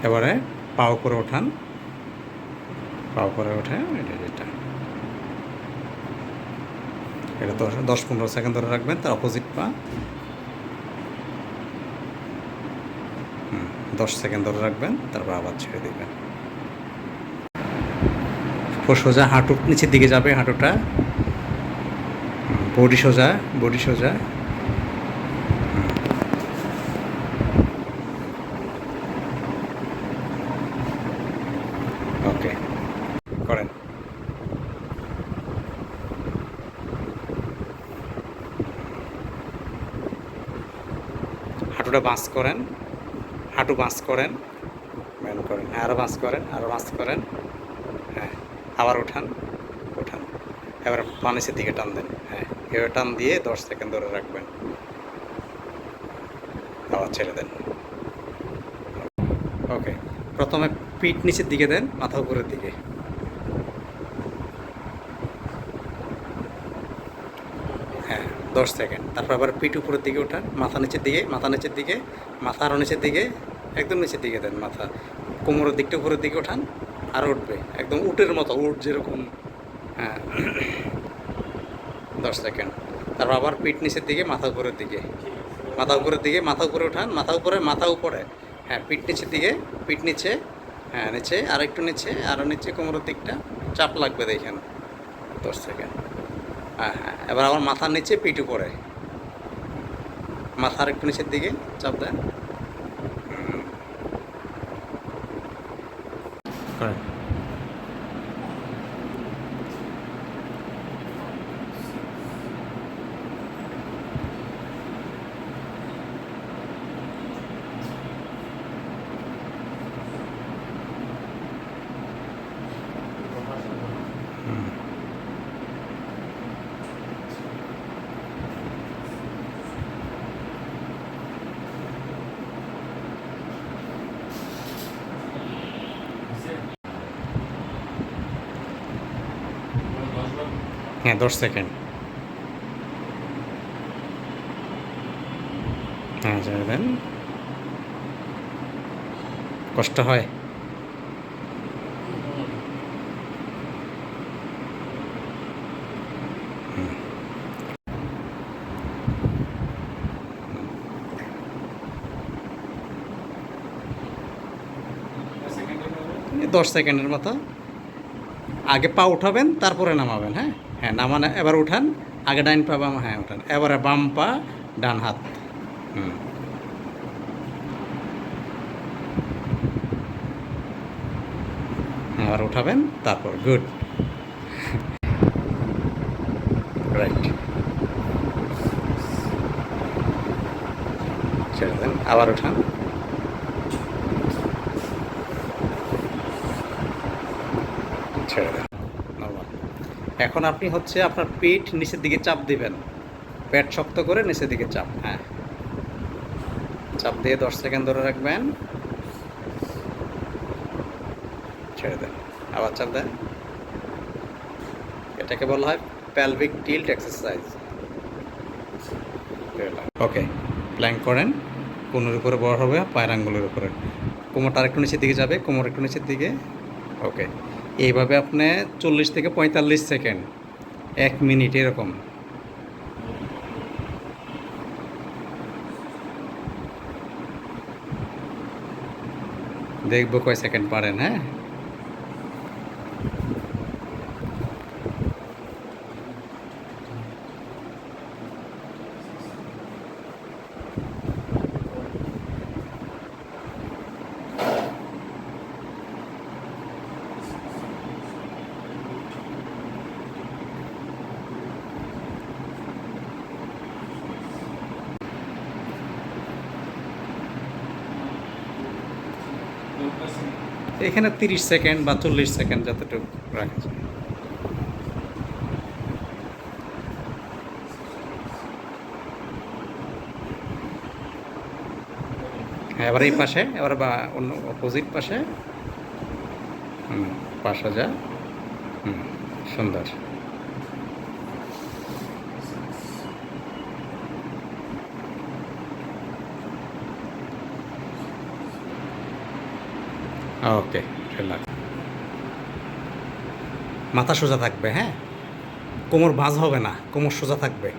এবারে পাও করে ওঠান, পাও করে ওঠে এটা এটা 10-15 সেকেন্ড ধরে রাখবেন। তার অপোজিট পা 10 সেকেন্ড ধরে রাখবেন, তারপর আবার ছেড়ে দেবেন। সোজা হাঁটুর নিচের দিকে যাবে, হাঁটুটা বডি সোজা, বডি সোজা। ওকে, করেন। হাঁটুটা বাঁচ করেন, হাঁটু বাঁচ করেন, ব্যান করেন, হ্যাঁ আরও বাঁচ করেন, আরও বাঁচ করেন, হ্যাঁ আবার উঠান, উঠান। এবার পা নিচের দিকে টান দেন, হ্যাঁ এবার টান দিয়ে 10 সেকেন্ড ধরে রাখবেন, আবার ছেড়ে দেন। ওকে, প্রথমে পিঠ নিচের দিকে দেন, মাথা উপরের দিকে, হ্যাঁ 10 সেকেন্ড। তারপর আবার পিঠ উপরের দিকে ওঠান, মাথা নিচের দিকে, মাথা নিচের দিকে, মাথা আরও নিচের দিকে, একদম নিচের দিকে দেন মাথা, কোমরের দিকটা উপরের দিকে ওঠান, আরও উঠবে একদম উটের মতো, উট যেরকম, হ্যাঁ 10 সেকেন্ড। তারপর আবার পিঠ নিচের দিকে, মাথা উপরের দিকে, মাথা উপরের দিকে, মাথা উপরে ওঠান, মাথা উপরে, মাথা উপরে, হ্যাঁ পিঠ নিচের দিকে, পিঠ নিচে, হ্যাঁ নিচে, আর একটু নিচে, আরও নিচে, কোমরের দিকটা চাপ লাগবে দেখেন, 10 সেকেন্ড। হ্যাঁ হ্যাঁ, এবার আমার মাথার নিচে, পিঠ উপরে, মাথার একটু নিচের দিকে চাপ দেন। করেন। হ্যাঁ 10 সেকেন্ড, হ্যাঁ ছেড়ে দেন। কষ্ট হয়? 10 সেকেন্ডের মতো। আগে পা উঠাবেন, তারপরে নামাবেন, হ্যাঁ হ্যাঁ নামানো, এবার উঠান, আগে ডাইন পা বাম, হ্যাঁ উঠান, এবারে বাম পা ডান হাত, এবার উঠাবেন, তারপর গুড, রাইট, ছেড়ে দেন, আবার উঠান, ছেড়ে দেন, নরমাল। এখন আপনি হচ্ছে আপনার পিঠ নিচের দিকে চাপ দিবেন, পেট শক্ত করে নিচের দিকে চাপ, হ্যাঁ চাপ দিয়ে 10 সেকেন্ড ধরে রাখবেন, ছেড়ে দেন, আবার চাপ দেন। এটাকে বলা হয় প্যালভিক টিল্ট এক্সারসাইজ। ওকে, প্ল্যাঙ্ক করেন, কোমরের উপরে বড় হবে, পায়ের আঙ্গুলের উপরে, কোমরটা আরেকটু নিচের দিকে যাবে, কোমর একটু নিচের দিকে। ওকে, এইভাবে আপনি 40 থেকে 45 সেকেন্ড, 1 মিনিট এরকম। দেখবো কয় সেকেন্ড পারেন, হ্যাঁ এখানে 30 সেকেন্ড বা 40 সেকেন্ড যতটুকু রাখা যায়। হ্যাঁ এবার এই পাশে, এবার বা অন্য অপোজিট পাশে, পা সোজা, সুন্দর। ওকে, রিল্যাক্স। মাথা সোজা থাকবে, হ্যাঁ, কোমর ভাঁজ হবে না, কোমর সোজা থাকবে।